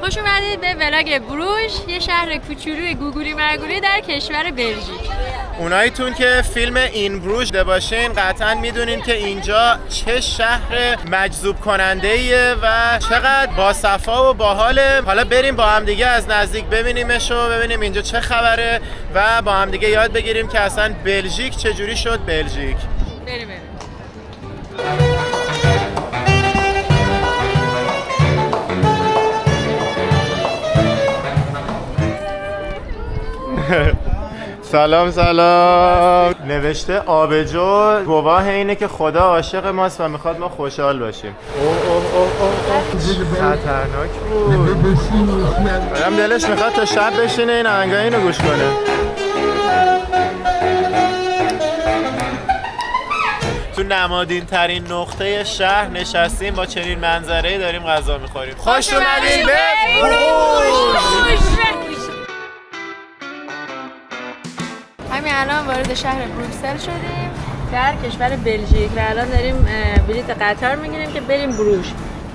خوش اومدید به ولاگ بروژ، یه شهر کوچولوی گوگولی مرگولی در کشور بلژیک. اوناییتون که فیلم این بروژ دیده باشین قطعا میدونین که اینجا چه شهر مجذوب کننده ایه و چقدر باصفا و باحاله. حالا بریم با هم دیگه از نزدیک ببینیمش و ببینیم اینجا چه خبره و با هم دیگه یاد بگیریم که اصلا بلژیک چجوری شد بلژیک. بریم. سلام نوشته آبجو گواه اینه که خدا عاشق ماست و میخواد ما خوشحال باشیم. خطرناک بود. آدم دلش میخواد تا شب بشینه این آهنگای اینو گوش کنه. تو نمادین ترین نقطه شهر نشستیم با چنین منظره‌ای داریم غذا میخوریم. خوش اومدین به بروژ. همین الان وارد شهر بروکسل شدیم در کشور بلژیک و الان داریم بلیط قطار میگیریم که بریم بروژ.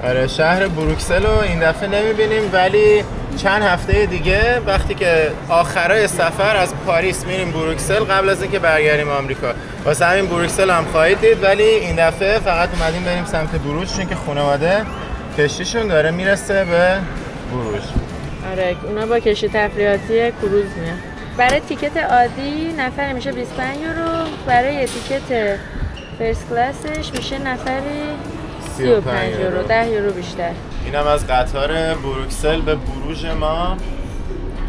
آره شهر بروکسل رو این دفعه نمیبینیم ولی چند هفته دیگه وقتی که آخرای سفر از پاریس میریم بروکسل قبل از اینکه برگردیم آمریکا. واسه همین بروکسل هم خواهید دید ولی این دفعه فقط اومدیم بریم سمت بروژ چون که خانواده کشتیشون داره میرسه به بروژ. آره اونا با کشتی تفریحاتی کروز میان. برای تیکت عادی نفر میشه 25 یورو، برای تیکت فرست کلاسش میشه نفری 35 یورو، 10 یورو بیشتر. اینم از قطار بروکسل به بروژ ما.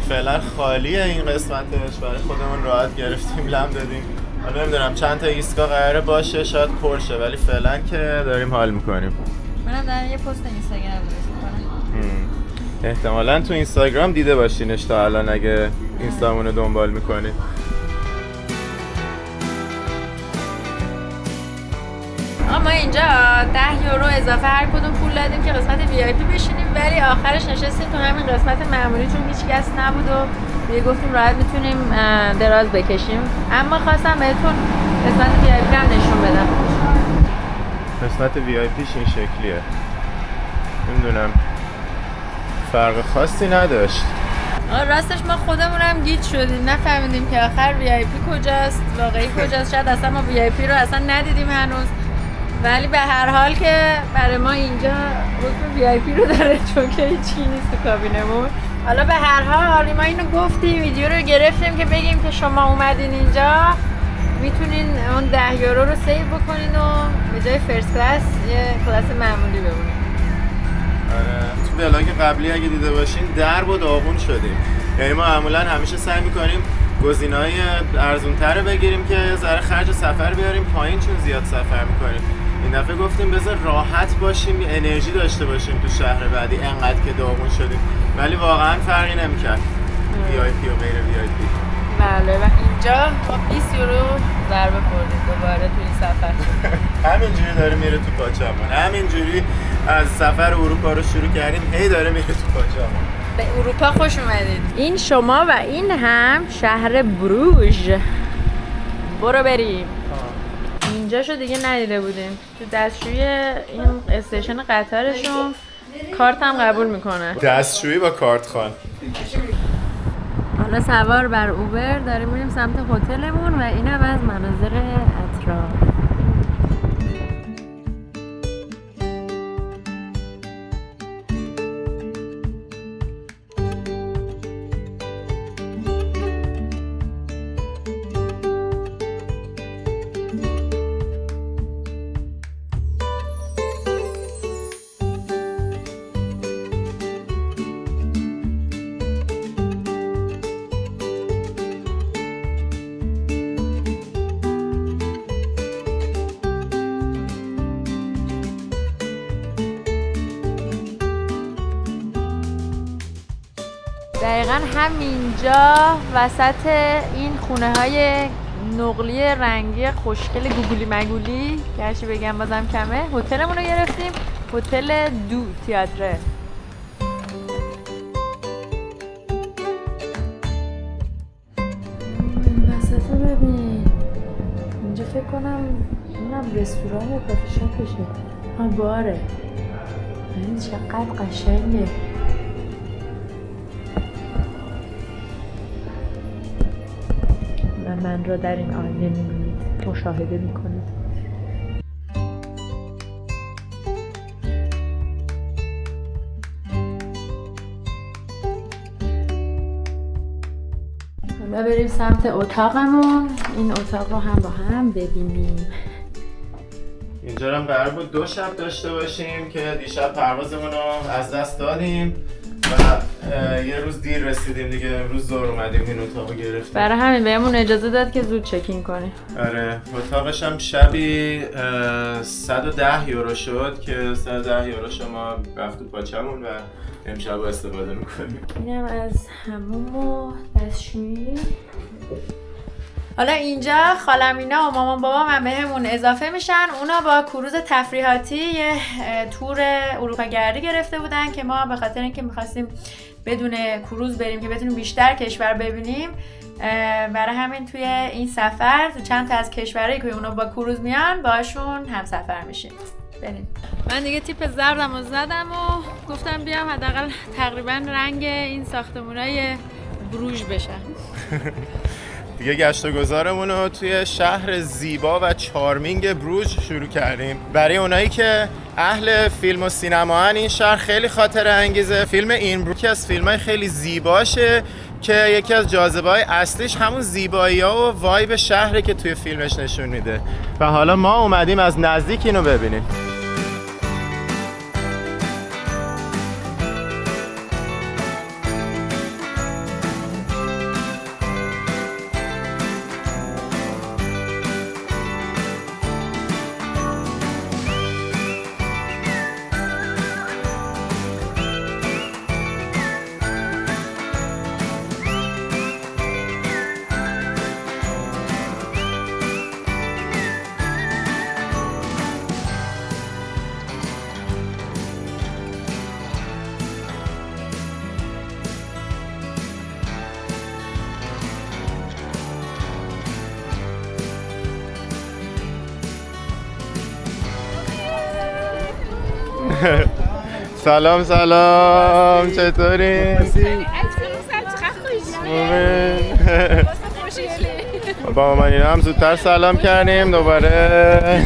فعلا خالیه این قسمتش، برای خودمون راحت گرفتیم لم دادیم. من نمیدونم چند تا ایستگاه قراره باشه، شاید پرشه ولی فعلا که داریم حال میکنیم. منم دارم یه پست اینستاگرام درست میکنم. احتمالاً تو اینستاگرام دیده باشینش تا الان اگه اینستامونو دنبال میکنید. ما اینجا 10 یورو اضافه هر کدوم پول دادیم که قسمت وی آی پی بشینیم ولی آخرش نشستیم تو همین قسمت معمولی چون هیچ کس نبود و دیگه گفتیم راحت میتونیم دراز بکشیم. اما خواستم بهتون قسمت وی آی پی هم نشون بدم. قسمت وی آی پیش این شکلیه. نمیدونم فرق خاصی نداشت. راستش ما خودمونم گیج شدیم نفهمیدیم که آخر وی آی پی کجاست واقعی کجاست. شاید اصلا ما وی آی پی رو اصلا ندیدیم هنوز ولی به هر حال که برای ما اینجا حکم وی آی پی رو داره چون که هیچی نیست تو کابینمون. حالا به هر حال ما اینو گفتیم ویدیو رو گرفتیم که بگیم که شما اومدین اینجا میتونین اون 10 یورو رو سیو بکنین و به جای فرست کلاس یه کلاس معمولی بمونین. آره تو ولاگ قبلی اگه دیده باشین درب و داغون شدیم. یعنی ما معمولا همیشه سعی میکنیم گزینه‌های ارزان‌تر بگیریم که ذره خرج سفر بیاریم پایین چون زیاد سفر میکنیم. این دفعه گفتیم بذار راحت باشیم انرژی داشته باشیم تو شهر بعدی انقدر که داغون شدیم ولی واقعا فرقی نمیکرد وی آی پی و غیر وی آی پی. بله و اینجا با 20 یورو ضربه خوردیم دوباره تو این سفر. همینجوری داره میره تو پاچمون. همینجوری از سفر اروپا رو شروع کردیم هی داره میره تو پاچمون. به اروپا خوش اومدید. این شما و این هم شهر بروژ. برو بریم. اینجا شو دیگه ندیده بودیم. تو دستشویی این استیشن قطارشون کارت هم قبول میکنه. دستشویی با کارت خوان. حالا سوار بر اوبر داریم میریم سمت هتلمون و اینم از مناظر اطراف. دقیقا همینجا وسط این خونه های نقلی رنگی خوشگل گوگولی مگولی که هرچی بگم بازم کمه هتلمون رو گرفتیم. هتل دو تئاتر. این وسط رو ببین. اینجا فکر کنم اونم رستوران یا کافی شاپشه. ها باره. این چقدر قشنگه. من را در این آینه می‌بینید، مشاهده می‌کنید. حالا بریم سمت اتاقمون. این اتاق رو هم با هم ببینیم. اینجا هم قرار بود 2 شب داشته باشیم که دیشب پروازمون رو از دست دادیم و یه روز دیر رسیدیم دیگه. امروز ظهر اومدیم این اتاقو گرفتیم. برای همین بهمون اجازه داد که زود چکین کنیم. آره، اتاقش هم شبی 110 یورو شد که 110 یورو شما رفت تو پاچمون و امشب استفاده میکنیم. اینم از حموم و دستشویی. حالا اینجا خالمینا و مامان بابا من بهمون اضافه میشن. اونا با کروز تفریحاتی یه تور اروپا گردی گرفته بودن که ما به خاطر اینکه میخواستیم بدون کروز بریم که بتونیم بیشتر کشور ببینیم، برای همین توی این سفر تو چند تا از کشورهایی که اونا با کروز میان باشون هم سفر میشیم. بریم. من دیگه تیپ زردم و زدم و گفتم بیام حداقل تقریبا رنگ این ساختمونای بروژ بشن. دیگه گشت و گذارمون رو توی شهر زیبا و چارمینگ بروژ شروع کردیم. برای اونایی که اهل فیلم و سینما هن این شهر خیلی خاطره انگیزه. فیلم این بروژ از فیلمای خیلی زیباشه که یکی از جاذبه‌های اصلیش همون زیبایی‌ها و وایب شهره که توی فیلمش نشون میده و حالا ما اومدیم از نزدیک اینو ببینیم. سلام سلام، چطوری؟ با من اینا هم زودتر سلام کردیم دوباره.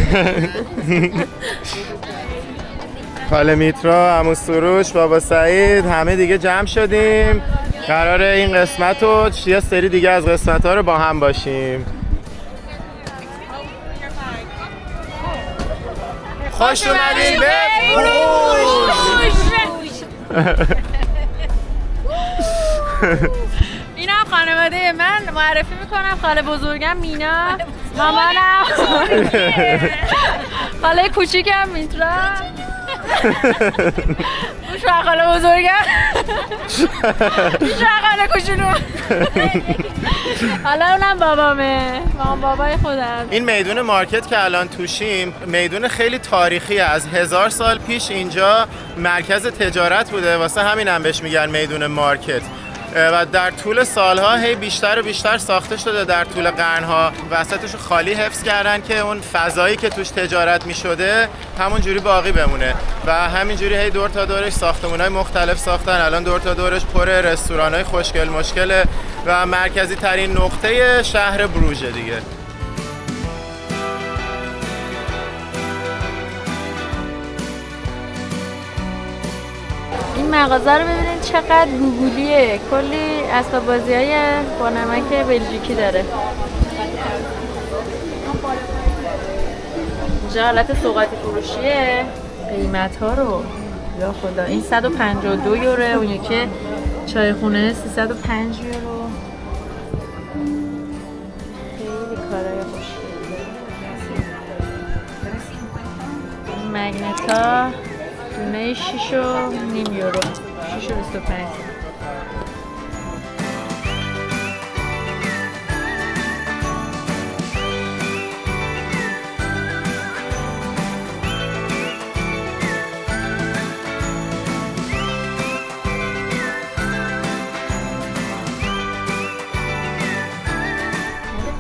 خاله میترا، عمو سروش، بابا سعید، همه دیگه جمع شدیم. قراره این قسمت و یه سری دیگه از قسمت ها رو با هم باشیم. خوش اومدین به اینا خانواده من. معرفی میکنم خاله بزرگم مینا، مامانم، خاله کوچیکم میترا، و خاله بزرگم، خاله کوچولو. حالا اونم بابامه، مامان بابای خودم. این میدون مارکت که الان توشیم میدون خیلی تاریخیه. از 1000 سال پیش اینجا مرکز تجارت بوده، واسه همین هم بهش میگن میدون مارکت و در طول سالها هی بیشتر و بیشتر ساخته شده. در طول قرنها وسطش رو خالی حفظ کردن که اون فضایی که توش تجارت میشده همون جوری باقی بمونه و همینجوری هی دور تا دورش ساختمان‌های مختلف ساختن. الان دور تا دورش پر رستوران‌های خوشگل مشکله و مرکزی ترین نقطه شهر بروژ دیگه. این مغازه رو ببینید چقدر گوگلیه، کلی اسباب بازی‌های با نمک بلژیکی داره. اینجا حالت سوغاتی فروشیه. قیمت‌ها رو یا خدا، این 152 یورو، اون یکی چای خونه 305 یورو. خیلی کارای خوشگله. این مگنتا دونه 6.5 یورو، 6.25.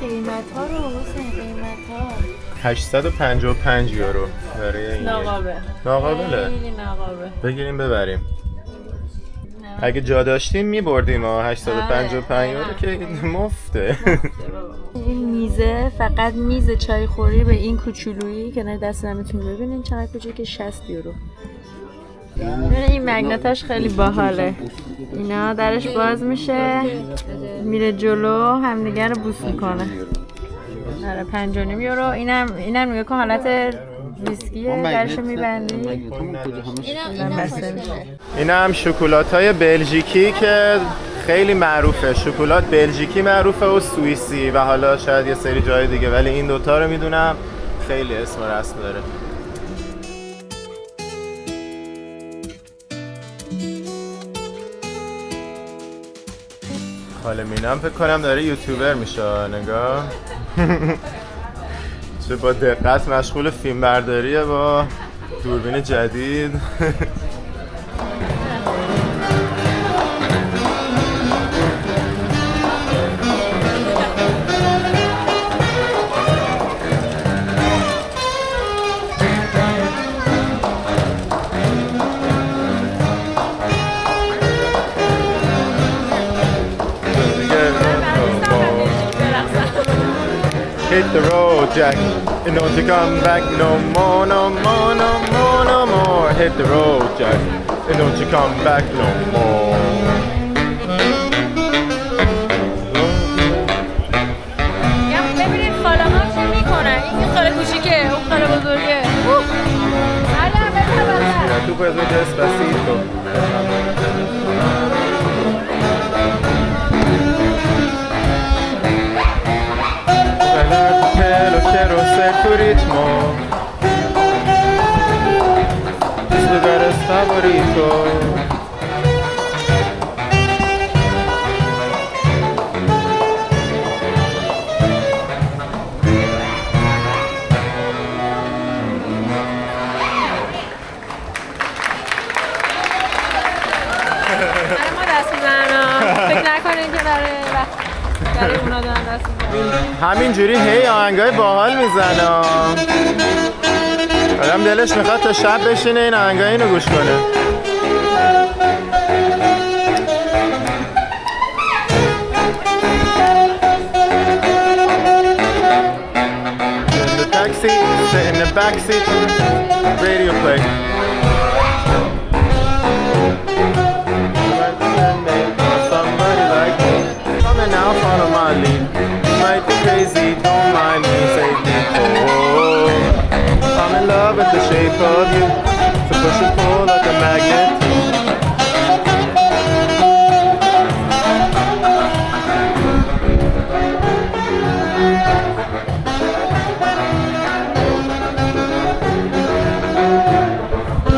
قیمت‌ها رو حسین، قیمت‌ها 855 یورو برای این. ناقابل. ناقابله. خیلی ناقابل. بگیریم ببریم. اگه جا داشتیم میبردیم 855 یورو که مفته. این میزه فقط میز چای خوری به این کوچولویی که نه دست نمیتونی ببینین چقدر کوچیکه 60 یورو. این مگنتاش خیلی باحاله. اینا درش باز میشه میره جلو همدیگه رو بوس میکنه. آره 5.5 یورو. اینم میگه که حالت ویسکیه درشو میبندی. این هم شکلات‌های بلژیکی که خیلی معروفه. شکلات بلژیکی معروفه و سوئیسی و حالا شاید یه سری جای دیگه، ولی این دوتا رو میدونم خیلی اسم و رسم داره. حالا مینم فکر کنم داره یوتیوبر میشه. نگاه چه با دقت مشغول فیلم برداریه با دوربین جدید. Hit the road, Jack, and don't you come back no more, no more, no more, no more. Hit the road, Jack, and don't you come back no more. ببینید خاله ها چی میکنن. این خاله کوچیکه، اون خاله بزرگه. Mira, tú puedes ver despacito. Pelo quiero ser tu ritmo. Tus lugares favoritos. ما دست میزنم. فکر نکنین که برای اونا دارن دست میزنم. همینجوری هی آهنگای باحال میزنه. آدم دلش میخواد تا شب بشینه این آهنگای اینو گوش کنه. In the taxi, sit in the backseat, radio play. Somebody like me, coming out front of my lead. Might be crazy, don't mind me, save me. Oh, I'm in love with the shape of you, so push and pull like a magnet.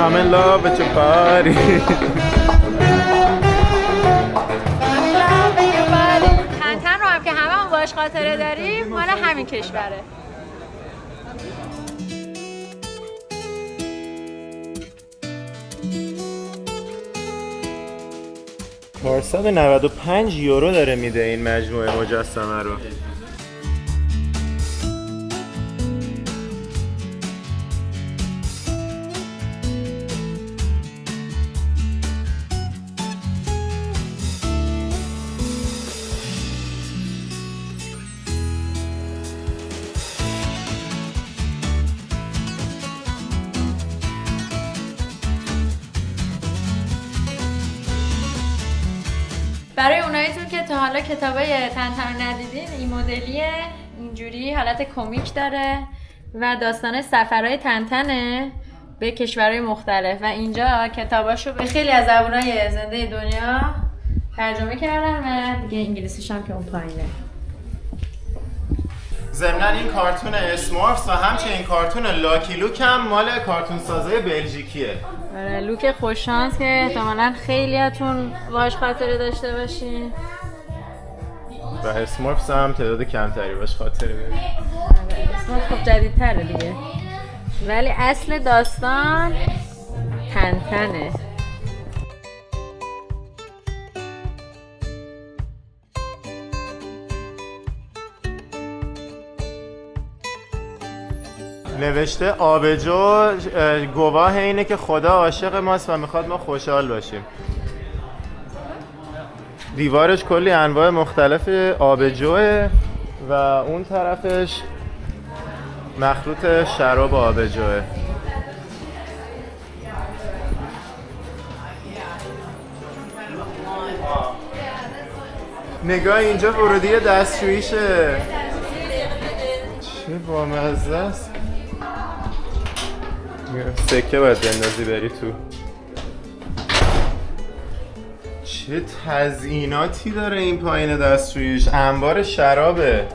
I'm in love with your body. تنتن رو هم که همه هم باش خاطره داریم مال همین کشوره. $495 یورو داره میده این مجموعه مجسمه رو. برای اوناییتون که تا حالا کتابای تنتن ندیدین، این مدلیه، اینجوری حالت کمیک داره و داستان سفرهای تنتنه به کشورهای مختلف و اینجا کتاباشو به خیلی از زبانهای زنده دنیا ترجمه کردن و دیگه انگلیسیش هم که اون پایینه. ضمناً این کارتون اسمورفز و همچنین کارتون لاکی لوک هم مال کارتون سازای بلژیکیه. آره لوک خوششانس که احتمالاً خیلیاتون باهاش خاطره داشته باشین. و اسمورفز هم تعداد کمتری باش خاطره داریم. اسمورفز خب جدیدتره دیگه. ولی اصل داستان تنتنه. نوشته آبجو گواه اینه که خدا عاشق ماست و میخواد ما خوشحال باشیم. دیوارش کلی انواع مختلف آبجوه و اون طرفش مخلوط شراب آبجوه. نگاه اینجا ورودی دستشوییشه. چه بامزه است. سکه باید بندازی بری تو. چه تزییناتی داره این پایین دستشوییش. انبار شرابه.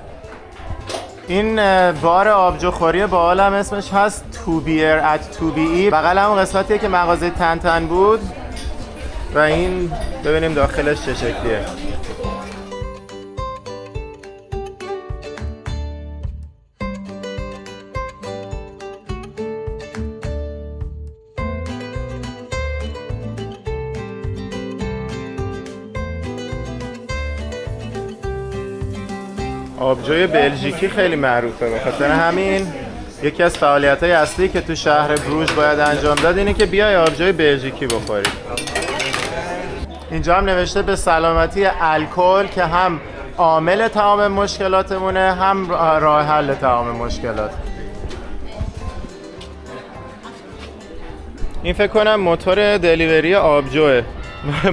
این بار آبجوخوری باحال هم اسمش هست تو بیر ات تو بی. بغل هم قسمتیه که مغازه تن بود و این ببینیم داخلش چه شکلیه. آبجوی بلژیکی خیلی معروفه، به خاطر همین یکی از فعالیت‌های اصلی که تو شهر بروژ باید انجام داد اینه که بیای آبجوی بلژیکی بخوری. اینجا هم نوشته به سلامتی الکل که هم عامل تمام مشکلاتمونه هم راه حل تمام مشکلات. این فکر کنم موتور دلیوری آبجوه.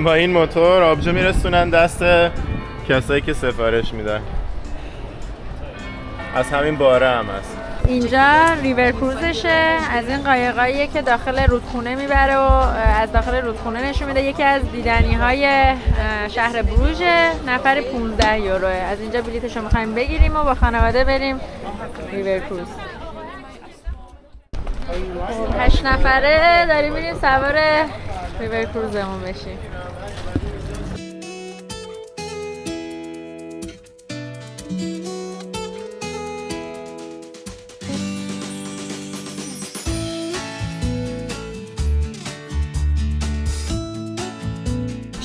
با این موتور آبجو میرسونن دست کسایی که سفارش میدن. از همین باره هم هست. اینجا ریور کروزشه، از این قایقاییه که داخل رودخونه میبره و از داخل رودخونه نشون میده. یکی از دیدنی های شهر بروژ. نفر 15 یوروه. از اینجا بلیتشو میخوایم بگیریم و با خانواده بریم ریور کروز. 8 نفره داریم میریم سوار ریور کروزمون بشیم.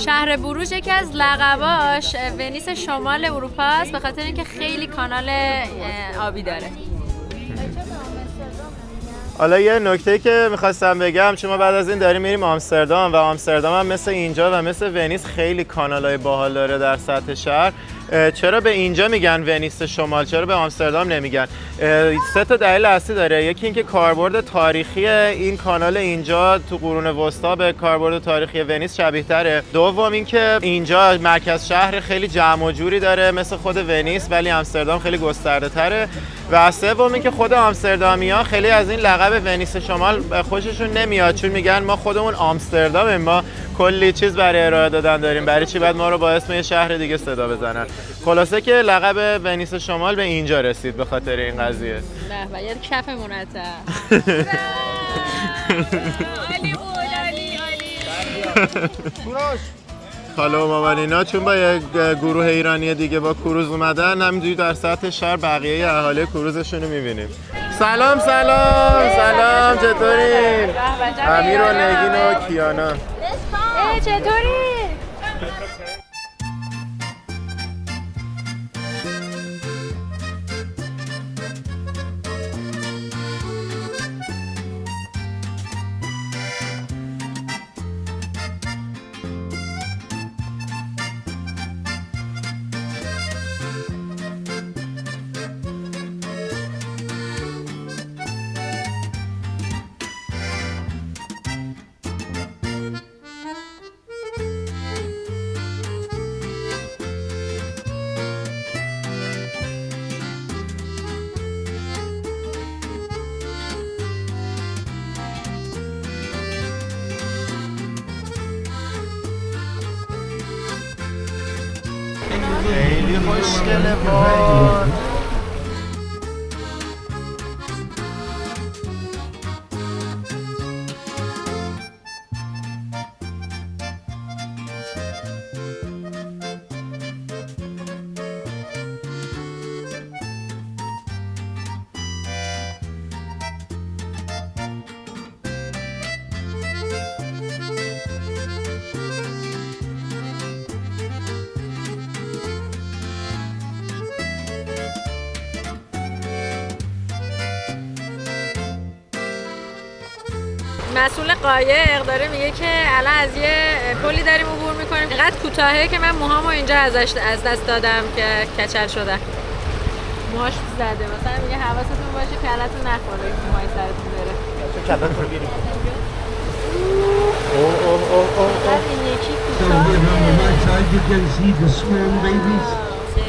شهر بروژ یکی از لقباش ونیس شمال اروپا است، به خاطر اینکه خیلی کانال آبی داره. حالا یه نکته که میخواستم بگم، چون ما بعد از این داریم میریم آمستردام و آمستردام هم مثل اینجا و مثل ونیس خیلی کانالای باحال داره در سطح شهر. چرا به اینجا میگن ونیس شمال، چرا به آمستردام نمیگن؟ 3 تا دلیل اصلی داره. یکی اینکه کاربرد تاریخی این کانال اینجا تو قرون وسطا به کاربرد تاریخی ونیس شبیه تره. دوم اینکه اینجا مرکز شهر خیلی جمع و جوری داره مثل خود ونیس، ولی آمستردام خیلی گسترده تره. و سوم اینکه خود آمستردامیا خیلی از این لقب ونیس شمال خوششون نمیاد، چون میگن ما خودمون آمستردامیم، ما کلی چیز برای ارائه دادن داریم، برای چی بعد ما رو با اسم یه شهر دیگه صدا بزنن. خلاصه که لقب ونیس شمال به اینجا رسید به خاطر این قضیه. نه و یه کف مرتب. علی خاله و مامان اینا چون با یک گروه ایرانی دیگه با کروز اومدن، همینجوری در سطح شهر بقیه اهالی کروزشون رو میبینیم. سلام چطورین؟ امیر و نگین و کیانا. چطوری؟ خیلی خوشگله باد. مسئول قایق داره میگه که الان از یه پلی داریم عبور میکنیم اینقدر کوتاهه که من موهامو اینجا از دست دادم که کچل شده. موهاش زده. مثلا میگه حواستون باشه کلتون نخوره که موهای سرتون بره. کلتون رو گیریم. این یکی So کوتاه. here on the right side you can see the small babies.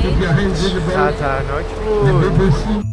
Put your hands in the boat. خطرناک The بود. bubbles see.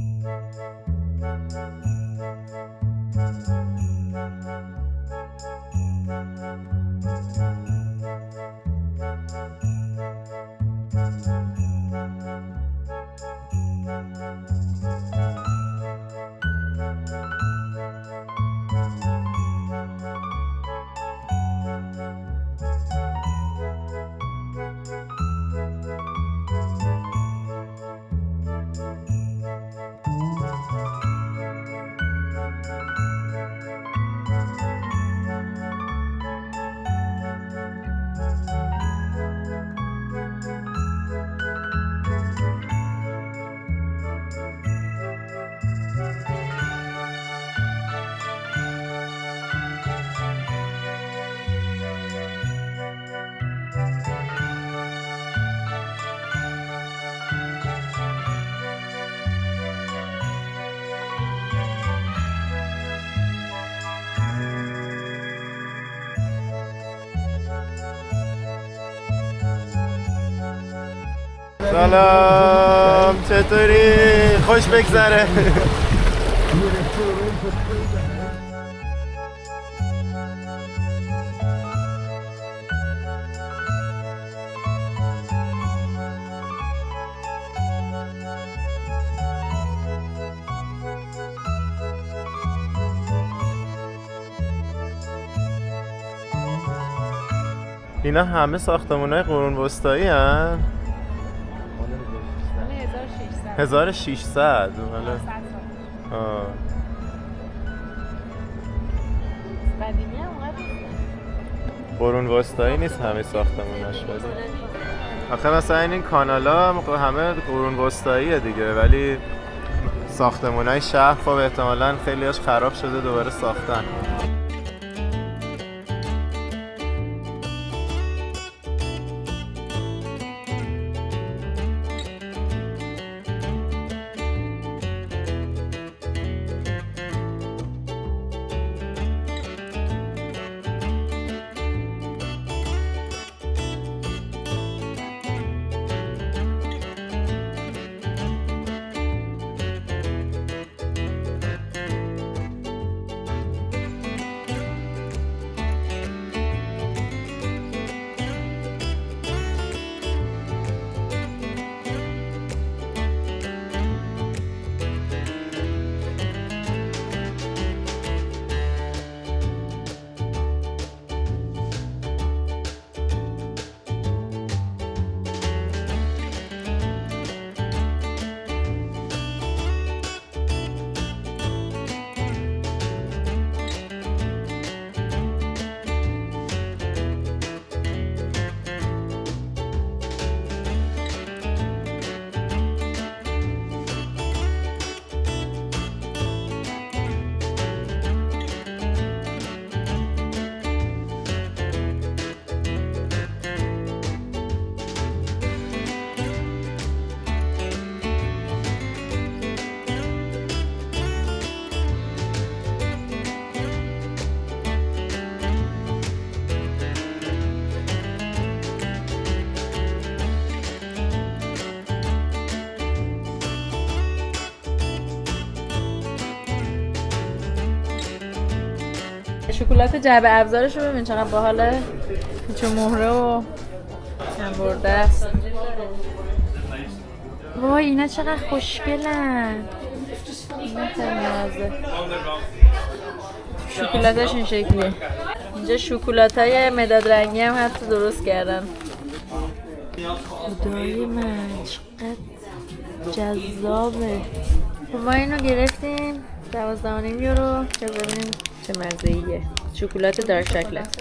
سلام چطوری؟ خوش بگذره. اینا همه ساختمان‌های قرون وسطایی هن؟ 1600 بله. قدیمی هم اونقدر قرون وسطایی نیست همه ساختموناش ولی آخه مثلا این کانالا همه قرون وسطاییه دیگه ولی ساختمونای شهر خب احتمالاً خیلیاش خراب شده دوباره ساختن. شکلات جعبه ابزارش رو ببین چقدر باحاله. چون مهره و هم برده است. وای اینا چقدر خوشگلن. اینا خیلی نازه. شکلاتش این شکلیه. اینجا شکلاتای مداد رنگی هم حتی درست کردن. خدای من چقدر جذابه. ما اینو گرفتیم 12.5 یورو که ببینیم چه مزه‌ایه. شکلات دارک شکلات.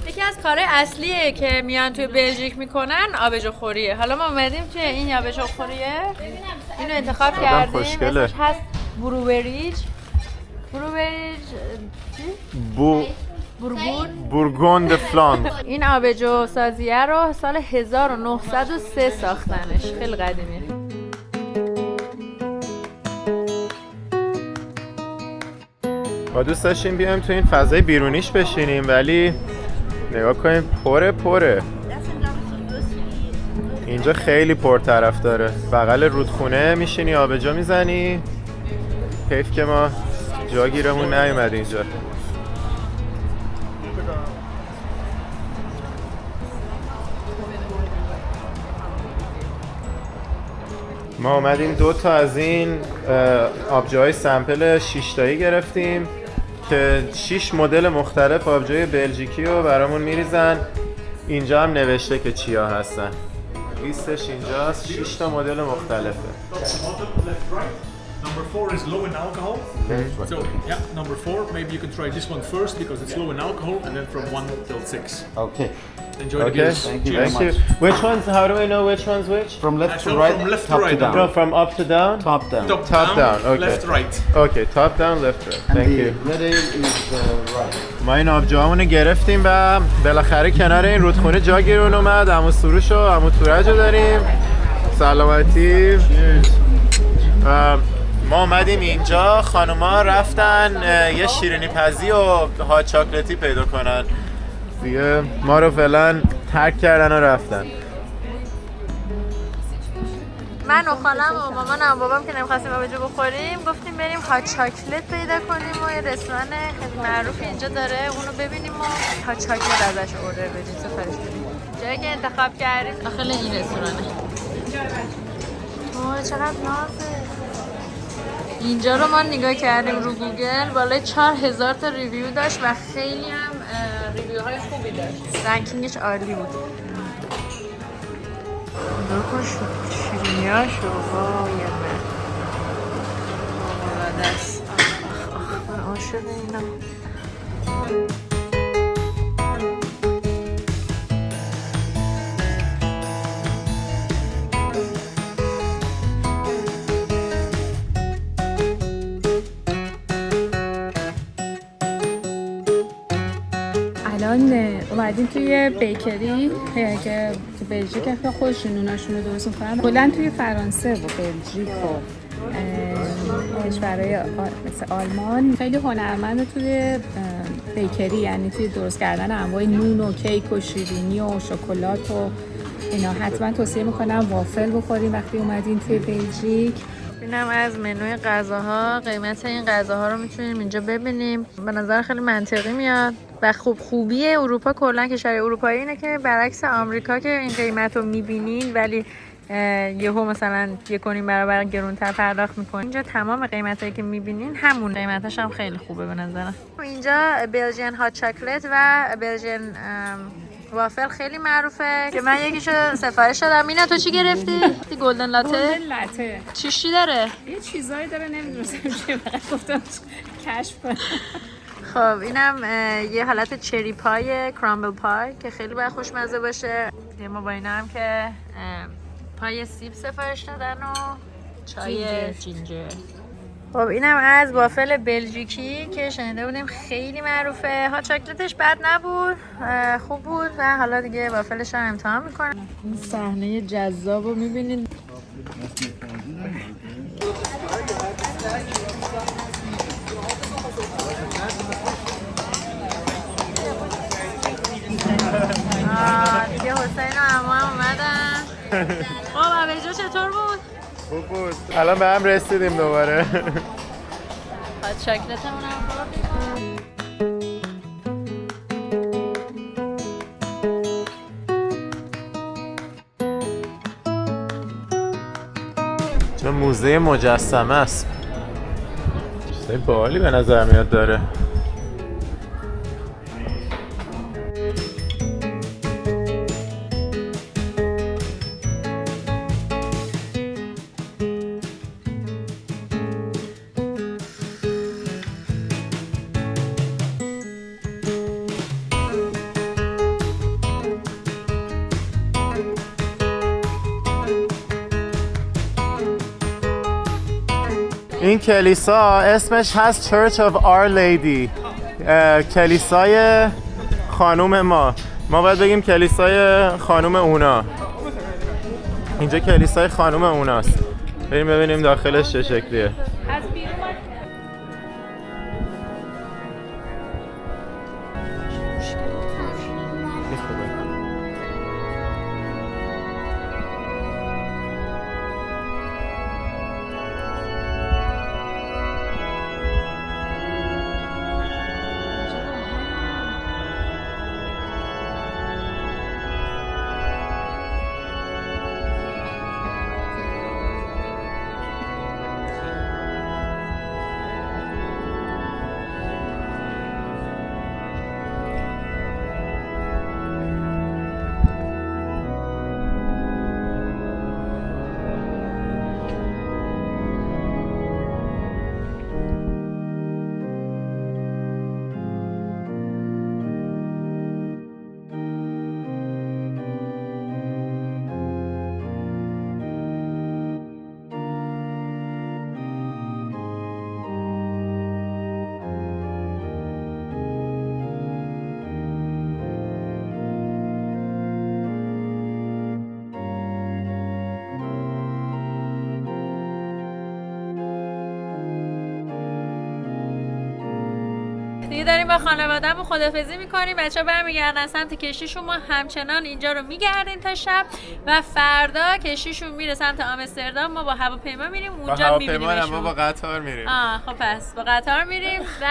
یکی از کارهای اصلیه که میان توی بلژیک میکنن آبجوخوریه. حالا ما اومدیم توی این آبجوخوریه. اینو انتخاب کردیم. اسمش هست بروبریج. بروبرج چی؟ بورگون. بورگوند فلاند. این آبجو سازیه رو سال 1903 ساختنش، خیلی قدیمیه. ما دوست داشتیم بیایم تو این فضای بیرونیش بشینیم ولی نگاه کنیم پره. اینجا خیلی پرطرف داره. بغل رودخونه میشینی آبجو میزنی. حیف که ما جا گیرمون نیومد اینجا. ما اومدیم 2 تا از این آبجوهای سمپل 6 تایی گرفتیم که 6 مدل مختلف آبجوی بلژیکی رو برامون میریزن. اینجا هم نوشته که چیا هستن. لیستش اینجاست. 6 تا مدل مختلفه. Number 4 is low in alcohol. So, yeah, number 4. Maybe you can try this one first because it's low in alcohol, and then from 1 till 6. Okay. Enjoy the Okay, beers. Thank you Cheers. very much. Which ones? How do I know which one's which? From left So to right, from left to top right, to down. No, from up to down. Top down. Top down, okay. Left, right. Okay, top down, left, right. And Thank the you. red ale is right. ما این آبجوامونو گرفتیم و بالاخره کنار این رودخونه جا گیرون اومد. عمو سروش و عمو تورجو داریم. سلامتی. ما اومدیم اینجا، خانوما رفتن یه شیرینی پزی و هات چاکلتی پیدا کنن. دیگه ما رو فعلا ترک کردن و رفتن. من و خالم و مامانم و بابام که نمیخواستیم آبجو بخوریم گفتیم بریم هات چاکلت پیدا کنیم و یه رستوران خیلی معروفی اینجا داره اونو ببینیم و هات چاکلت ازش اوردر بدیم، سفارش بدیم. جایی که انتخاب کردیم داخل این رستورانه. وای چقدر نازه. اینجا رو ما نگاه کردیم رو گوگل، بالای 4000 تا ریویو داشت و خیلی هم ریویوهای خوبی داشت. رنکینگش عالی بود. نگاه شیرینیاشو وای من آماده است. من عاشق اینم. الان اومدیم توی بیکری که تو بلژیک که خودشون نوناشون رو درست می‌کنن. کلاً توی فرانسه و بلژیک و کشورهای مثل آلمان خیلی هنرمند توی بیکری، یعنی توی درست کردن انواع نون و کیک و شیرینی و شکلات و اینا. حتما توصیه میکنم وافل بخوریم وقتی اومدین توی بلژیک. اینم از منوی غذاها، قیمت این غذاها رو میتونیم اینجا ببینیم. به نظر خیلی منطقی میاد و خوبی اروپا کلا کشور اروپایی اینه که برعکس آمریکا که این قیمت رو میبینین ولی یهو مثلا 1.5 برابر گرونتر پرداخت میکنین، اینجا تمام قیمتایی که میبینین همون قیمتش هم خیلی خوبه به نظرم. اینجا بلژین هات چاکلت و بلژین وافل خیلی معروفه که من یکیشو سفارش دادم. مینا تو چی گرفتی؟ گلدن لاته؟ گلدن لاته چی داره؟ یه چیزایی داره نمیدونستم چیه، فقط گفتم کشف کنم. خب اینم یه حالت چری پای کرامبل پای که خیلی باید خوشمزه باشه. ما با اینا هم که پای سیب سفارش دادن و چای جینجر. خب اینم از وافل بلژیکی که شنیده بودیم خیلی معروفه. ها چاکلتش بد نبود، خوب بود و حالا دیگه وافلش هم امتحان میکنم. این صحنه جذاب رو میبینید. دیگه حسین و عمو هم اومدن. خب آبجو چطور بود؟ خوب بود. الان به هم رسیدیم دوباره. بعد چاکلتمون هم خوردیم. چه موزه مجسمه است. چیزای باحالی به نظر میاد داره. این کلیسا اسمش هست Church of Our Lady، کلیسای خانوم ما باید بگیم کلیسای خانوم اونا. اینجا کلیسای خانوم اوناست. بریم ببینیم داخلش چه شکلیه. دیگه داریم با خانواده‌مون خدافظی می‌کنیم. بچه‌ها برمیگردن سمت کشتیشون، ما همچنان اینجا رو می‌گردیم تا شب و فردا کشتیشون میره سمت آمستردام. ما با هواپیما میریم اونجا می‌بینیمشون. ما با قطار میریم. خب پس با قطار میریم و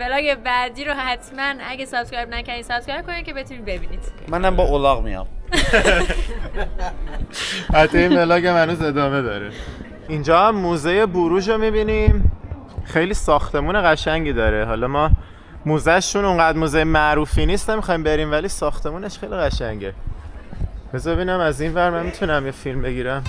ولاگ بعدی رو حتما اگه سابسکرایب نکردین سابسکرایب کنین که بتونید ببینید. منم با الاغ میام. حتی این ولاگ هنوز ادامه داره. اینجا هم موزه بروژ رو می‌بینیم. خیلی ساختمون قشنگی داره. حالا ما موزهشون اونقدر موزه معروفی نیست نمیخوایم بریم، ولی ساختمونش خیلی قشنگه. بذار ببینم از این ور من میتونم یه فیلم بگیرم.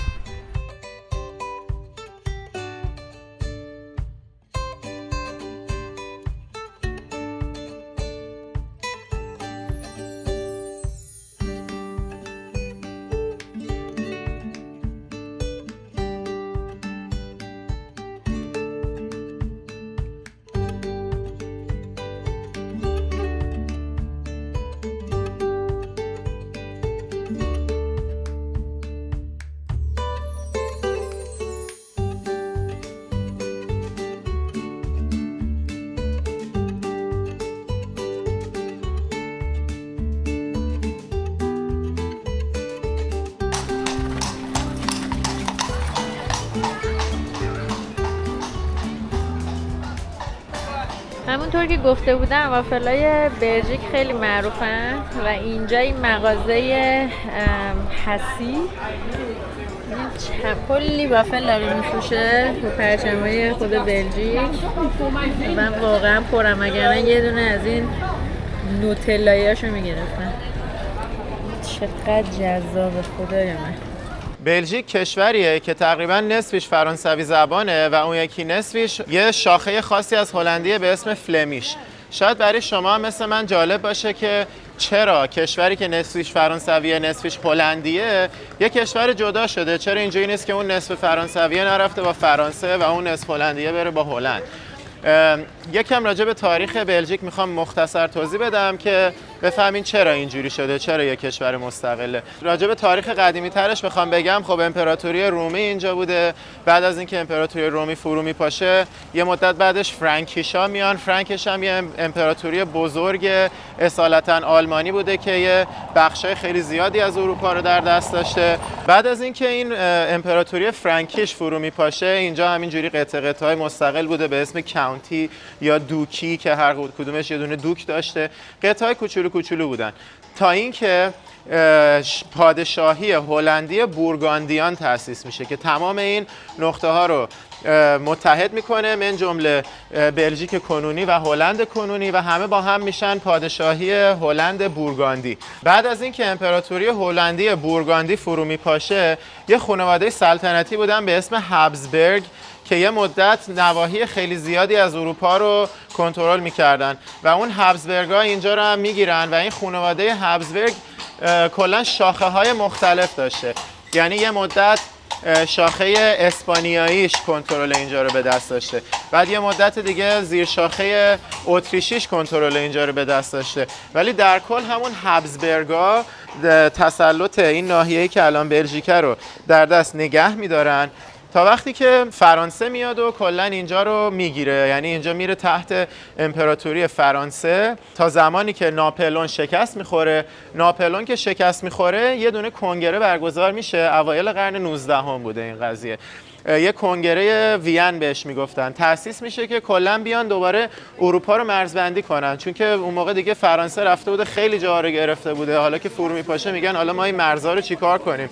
همونطور که گفته بودم وافلای بلژیک خیلی معروفن و اینجا این مغازه حسی کلی وافل داره میفروشه با پرچمای خود بلژیک. من واقعا پرم، اگر یه دونه از این نوتلایاشو میگرفتم. چقدر جذاب خدای من. بلژیک کشوریه که تقریبا نصفش فرانسوی زبانه و اون یکی نصفش یه شاخه خاصی از هلندیه به اسم فلمیش. شاید برای شما مثل من جالب باشه که چرا کشوری که نصفش فرانسویه نصفش هلندیه یه کشور جدا شده، چرا اینجوری نیست که اون نصف فرانسویه نرفته با فرانسه و اون نصف هلندیه بره با هلند. یکم راجع به تاریخ بلژیک میخوام مختصر توضیح بدم که بفهمین چرا اینجوری شده، چرا یک کشور مستقله. راجع به تاریخ قدیمی ترش بخوام بگم، خب امپراتوری رومی اینجا بوده. بعد از اینکه امپراتوری رومی فرو میپاشه یه مدت بعدش فرانکیشا میان. فرانکش هم یه امپراتوری بزرگ اصالتا آلمانی بوده که یه بخشای خیلی زیادی از اروپا رو در دست داشته. بعد از اینکه این امپراتوری فرانکیش فرو میپاشه اینجا همینجوری قطعه‌های مستقل بوده به اسم کانتی یا دوکی که هر کدومش یه دونه دوک داشته. قطعه‌های کوچولو بودن تا اینکه پادشاهی هلندی بورگاندیان تأسیس میشه که تمام این نقطه ها رو متحد میکنه، من جمله بلژیک کنونی و هلند کنونی، و همه با هم میشن پادشاهی هلند بورگاندی. بعد از اینکه امپراتوری هلندی بورگاندی فرو میپاشه یه خانواده سلطنتی بودن به اسم هابسبورگ که یه مدت نواحی خیلی زیادی از اروپا رو کنترل میکردن و اون هابسبورگ‌ها اینجا رو هم میگیرن و این خانواده هابسبورگ کلا شاخه های مختلف داشته. یعنی یه مدت شاخه اسپانیاییش کنترل اینجا رو به دست داشته. بعد یه مدت دیگه زیر شاخه اتریشیش کنترل اینجا رو به دست داشته. ولی در کل همون هابسبرگا تسلط این ناحیه‌ای که الان بلژیکه رو در دست نگه می‌دارن تا وقتی که فرانسه میاد و کلا اینجا رو میگیره. یعنی اینجا میره تحت امپراتوری فرانسه تا زمانی که ناپلئون شکست میخوره. ناپلئون که شکست میخوره یه دونه کنگره برگزار میشه. اوایل قرن 19 هم بوده این قضیه. یه کنگره وین بهش میگفتن. تأسیس میشه که کلا بیان دوباره اروپا رو مرزبندی کنن، چون که اون موقع دیگه فرانسه رفته بوده خیلی جا رو گرفته بوده. حالا که فرو میپاشه میگن حالا ما این مرزا رو چیکار کنیم،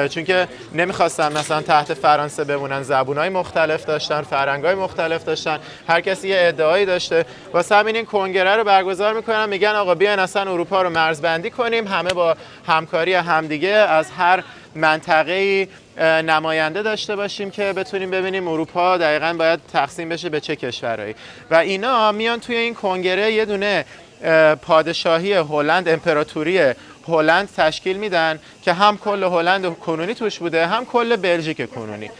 چون که نمیخواستن مثلا تحت فرانسه بمونن. زبونای مختلف داشتن، فرهنگای مختلف داشتن، هر کسی یه ادعایی داشته. واسه همین این کنگره رو برگزار میکنن، میگن آقا بیاین اصلا اروپا رو مرزبندی کنیم، همه با همکاری همدیگه از هر منطقه‌ای نماینده داشته باشیم که بتونیم ببینیم اروپا دقیقاً باید تقسیم بشه به چه کشورهایی. و اینا میان توی این کنگره یه دونه پادشاهی هلند، امپراتوری هلند تشکیل میدن که هم کل هلند کنونی توش بوده، هم کل بلژیک کنونی.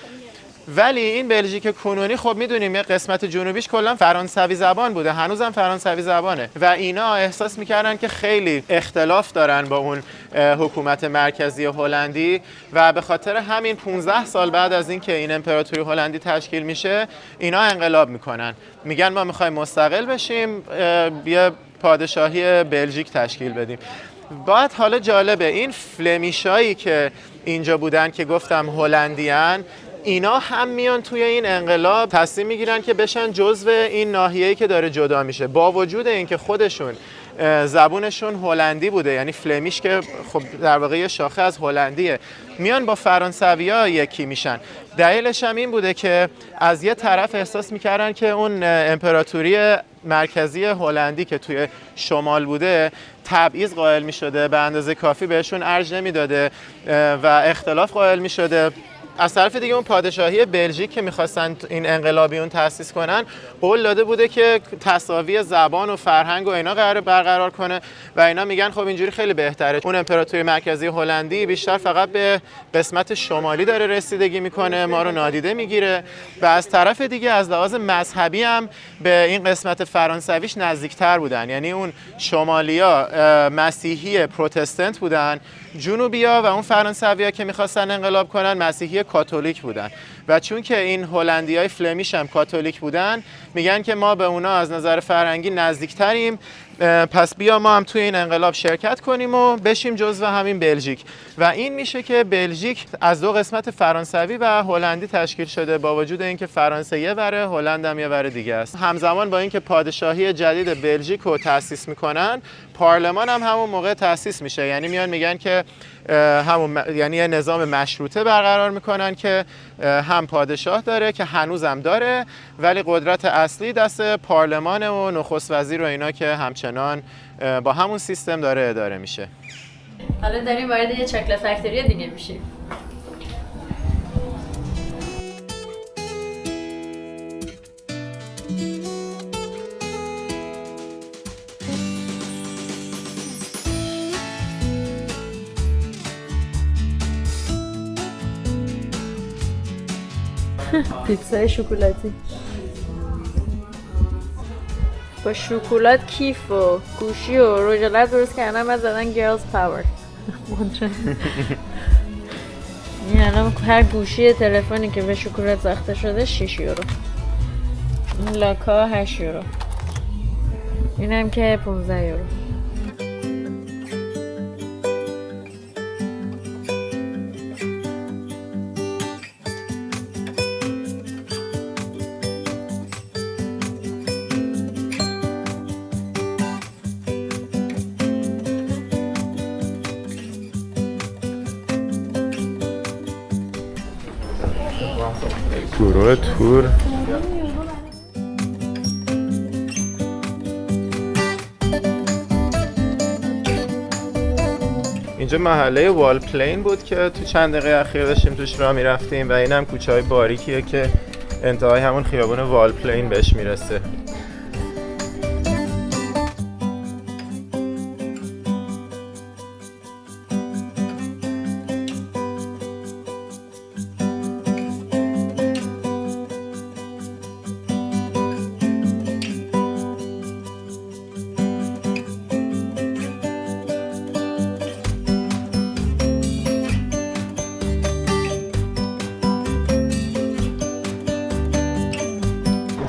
ولی این بلژیک کنونی خب میدونیم یه قسمت جنوبیش کلا فرانسوی زبان بوده، هنوزم فرانسوی زبانه و اینا احساس میکردن که خیلی اختلاف دارن با اون حکومت مرکزی هلندی و به خاطر همین 15 سال بعد از اینکه این امپراتوری هلندی تشکیل میشه اینا انقلاب میکنن، میگن ما میخوایم مستقل بشیم، یه پادشاهی بلژیک تشکیل بدیم. بعد حالا جالبه این فلمیشایی که اینجا بودن که گفتم هلندیان، اینا هم میان توی این انقلاب تصمیم میگیرن که بشن جزو این ناحیه‌ای که داره جدا میشه، با وجود اینکه خودشون زبونشون هلندی بوده، یعنی فلمیش که خب در واقع یه شاخه از هلندیه، میان با فرانسوی‌ها یکی میشن. دلیلش هم این بوده که از یه طرف احساس میکردن که اون امپراتوری مرکزی هلندی که توی شمال بوده تبعیض قائل میشده، به اندازه کافی بهشون ارج نمیداده و اختلاف قائل میشده. از طرف دیگه اون پادشاهی بلژیک که میخواستن این انقلابیون تأسیس کنن قول داده بوده که تساوی زبان و فرهنگ و اینا قراره برقرار کنه و اینا میگن خب اینجوری خیلی بهتره. اون امپراتوری مرکزی هلندی بیشتر فقط به قسمت شمالی داره رسیدگی میکنه، ما رو نادیده میگیره و از طرف دیگه از لحاظ مذهبی هم به این قسمت فرانسویش نزدیکتر بودن. یعنی اون شمالیا مسیحی پروتستانت بودن، جنوبیا و اون فرانسویا که میخواستن انقلاب کنن مسیحی کاتولیک بودن و چون که این هلندیای فلمیش هم کاتولیک بودن میگن که ما به اونا از نظر فرهنگی نزدیکتریم، پس بیا ما هم توی این انقلاب شرکت کنیم و بشیم جزو همین بلژیک. و این میشه که بلژیک از دو قسمت فرانسوی و هلندی تشکیل شده، با وجود اینکه فرانسه یه وره، هلند هم یه وره دیگه است. همزمان با اینکه پادشاهی جدید بلژیک رو تأسیس میکنن، پارلمان هم همون موقع تأسیس میشه. یعنی میان میگن که یعنی یه نظام مشروطه برقرار میکنن که هم پادشاه داره که هنوزم داره، ولی قدرت اصلی دست پارلمان و نخست وزیر و اینا که همچنان با همون سیستم داره اداره میشه. حالا داریم وارد یه چاکلت فکتوری دیگه میشیم. پیتزای شکلاتی با شکلات کیف و گوشی و رژلت درست کردن و زدن گرلز پاور. این الان هر گوشی تلفنی که به شکلات ساخته شده 6 یورو، این لاکا 8 یورو، این هم که 15 یورو. گروه تور اینجا محله وال پلین بود که تو چند دقیقه اخیر داشتیم توش راه میرفتیم و این هم کوچه‌های باریکیه که انتهای همون خیابون وال پلین بهش میرسه.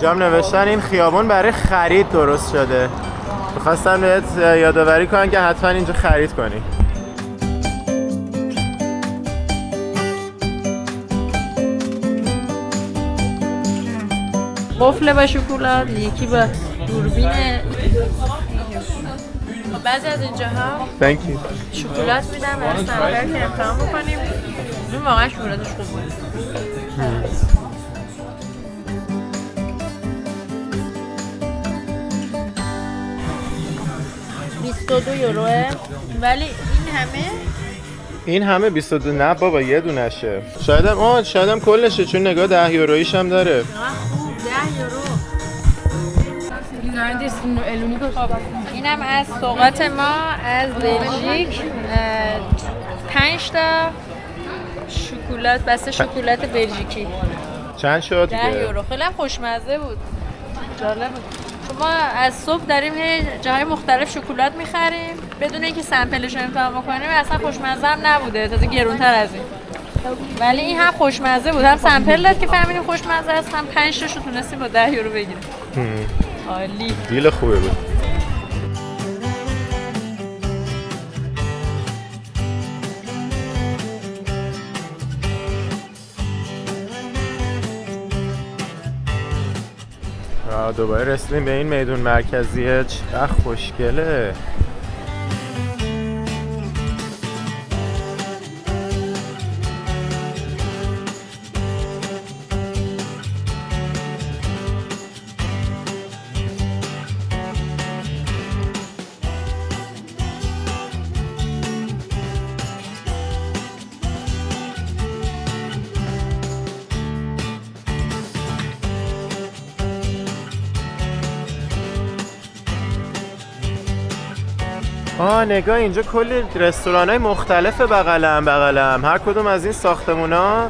اینجا هم نوشتن این خیابون برای خرید درست شده. می‌خواستم بهت یادآوری کنم که حتما اینجا خرید کنی. قفل با شکلات، یکی با دوربین. بعضی از اینجاها Thank you. شکلات میدم برای سمپر که امتحان بکنیم. این واقعا شکلاتش خوب بود. 22 یوروه، ولی این همه 22 نه بابا یه دونشه. شایدم کلشه چون نگاه 10 یورویش هم داره. خوب 10 یورو. اینم از سوغات ما از بلژیک، 5 تا شکلات، بسته شکلات بلژیکی. چند شد؟ 10 یورو. خیلی هم خوشمزه بود. جالب بود. ما از صبح داریم جاهای مختلف شکلات میخریم بدون اینکه سمپلش رو امتحان بکنیم. اصلا خوشمزه هم نبوده، تازه گرونتر از این. ولی این هم خوشمزه بود، هم سمپل داد که فهمیدیم خوشمزه است، هم 5 تاشو تونستیم با 10 یورو بگیریم. عالی. دیل خوبه بود. دوباره رسیدیم به این میدون مرکزیه. چقدر خوشگله. نگاه اینجا کلی رستوران‌های مختلف بغلم هر کدوم از این ساختمونا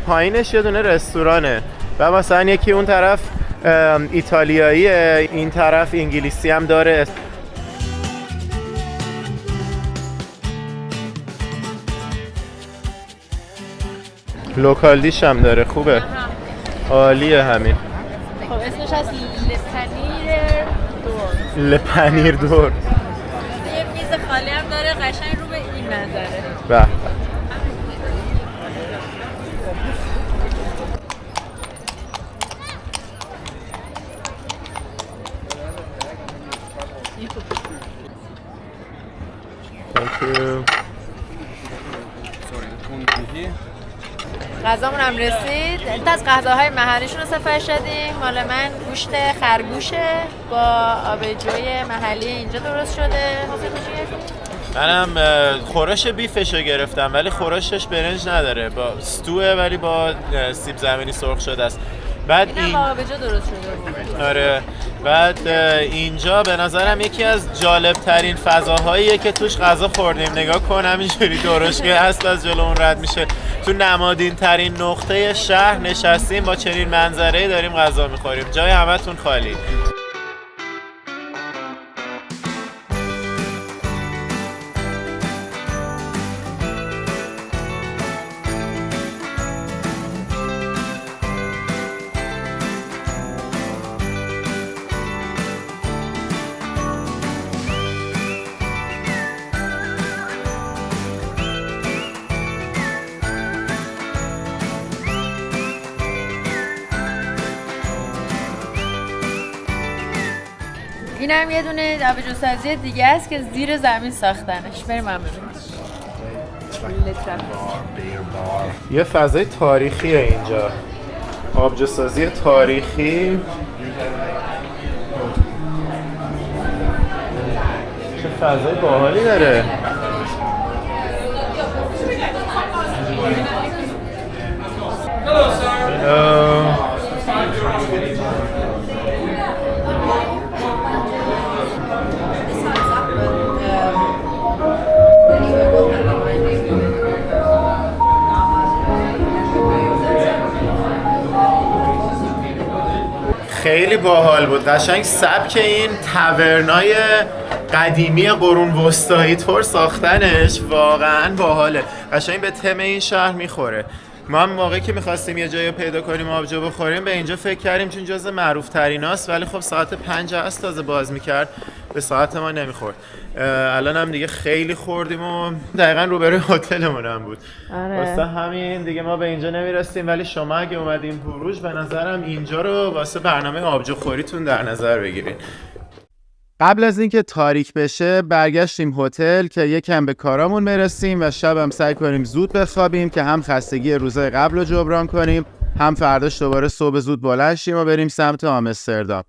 پایینش یه دونه رستورانه و مثلا یکی اون طرف ایتالیاییه، این طرف انگلیسی هم داره. لوکال دیش هم داره. خوبه، عالیه همین. خب اسمش از لپنیر دور. خالی هم داره، قشنگ رو به این منظره. به غذامون هم رسید. این از غذاهای محلیشون رو سفارش دادیم. مال من گوشت خرگوشه با آبجوی محلی اینجا درست شده. منم خورش بیفشو گرفتم ولی خورشش برنج نداره، با استوه ولی با سیب زمینی سرخ شده است. بعد این با آبجو درست شده. آره. بعد اینجا به نظرم یکی از جالب ترین فضاهاییه که توش غذا خوردیم. نگاه کن همینجوری درشگه هست از جلو اون رد میشه. تو نمادین ترین نقطه شهر نشستیم با چنین منظره‌ای داریم غذا میخوریم. جای همتون خالی. این هم یه دونه آبجوسازی دیگه است که زیر زمین ساختنش. بریم هم ببینیم. یه فضای تاریخیه اینجا، آبجوسازی تاریخی. چه فضای باحالی داره. خیلی باحال بود. قشنگ سبک این تاورنای قدیمی قرون وسطایی طور ساختنش واقعا باحاله. قشنگ به تم این شهر میخوره. ما هم موقعی که می‌خواستیم یه جایی پیدا کنیم آبجو بخوریم به اینجا فکر کردیم چون جزو معروف تریناست، ولی خب ساعت 5 است تازه باز می‌کرد، به ساعت ما نمی‌خورد. الان هم دیگه خیلی خوردیم و دقیقاً روبروی هتلمون هم بود. واسه همین دیگه ما به اینجا نمی‌رسیم، ولی شما اگه اومدین بروژ به نظرم اینجا رو واسه برنامه آبجو خوریتون در نظر بگیرین. قبل از اینکه تاریک بشه برگشتیم هتل که یکم به کارامون برسیم و شبم سعی کنیم زود بخوابیم که هم خستگی روزهای قبل رو جبران کنیم، هم فرداش دوباره صبح زود بلند شیم و بریم سمت آمستردام.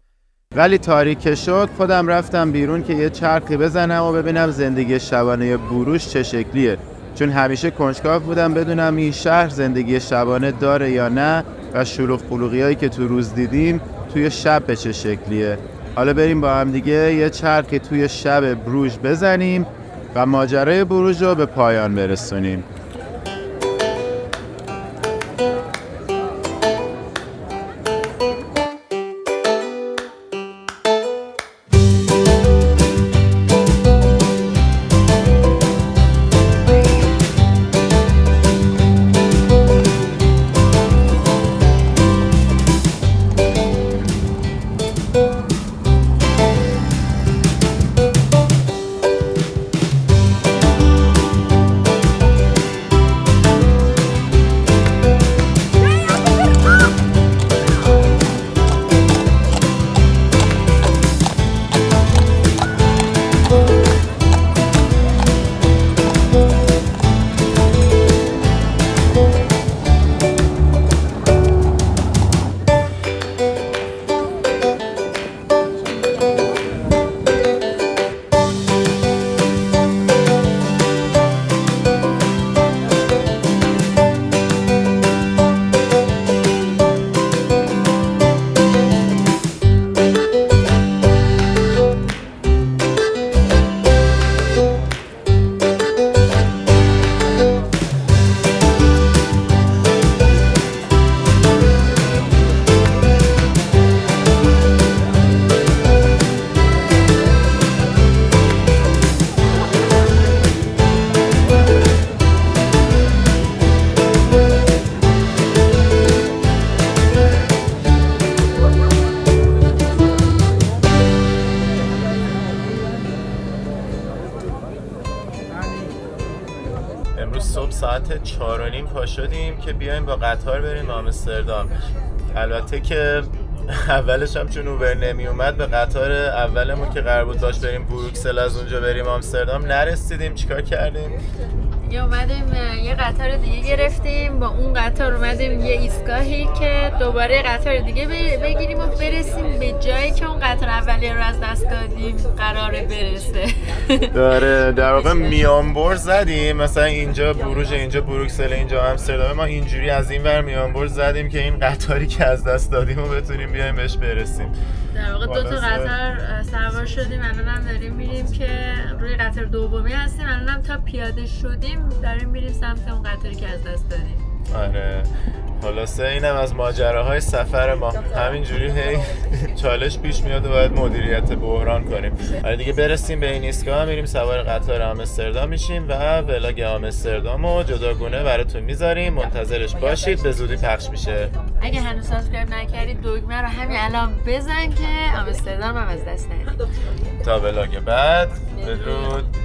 ولی تاریک که شد خودم رفتم بیرون که یه چرخی بزنم و ببینم زندگی شبانه بروژ چه شکلیه، چون همیشه کنجکاو بودم بدونم این شهر زندگی شبانه داره یا نه و شلوغ قلوغیایی که تو روز دیدیم توی شب به چه شکلیه. حالا بریم با هم دیگه یه چرخی توی شب بروژ بزنیم و ماجرای بروژ رو به پایان برسونیم. امروز صبح ساعت 4:30 پا شدیم که بیایم با قطار بریم آمستردام. البته که اولش هم چون اوبر نمی اومد به قطار اولمون که قرار بود باش بریم بروکسل از اونجا بریم آمستردام نرسیدیم. چیکار کردیم؟ اومدیم یه قطار دیگه گرفتیم، با اون قطار اومدیم یه ایستگاهی که دوباره قطار دیگه بگیریم و برسیم به جایی که اون قطار اولیه رو از دست دادیم قراره برسه. داره در واقع میانبر زدیم، مثلا اینجا بروژ، اینجا بروکسل، اینجا آمستردام. ما اینجوری از این ور میانبر زدیم که این قطاری که از دست دادیم و بتونیم بیایم بهش برسیم. در واقع 2 تا قطار سوار شدیم، الانم داریم میریم که روی قطار دومی هستیم. الانم تا پیاده شدیم داریم میریم سمت اون قطاری که از دست دادیم. آره خلاصه اینم از ماجراهای سفر ما. همینجوری هی چالش پیش میاد و باید مدیریت بحران کنیم. آره دیگه برسیم به این ایستگاه میریم سوار قطار آمستردام میشیم و ولاگ آمستردامو جداگونه براتون میذاریم. منتظرش باشید، به زودی پخش میشه. اگه هنوز سابسکرایب نکردید دکمه رو همین الان بزن که آمستردام هم از دست ندید. تا ولاگ بعد، بدرود.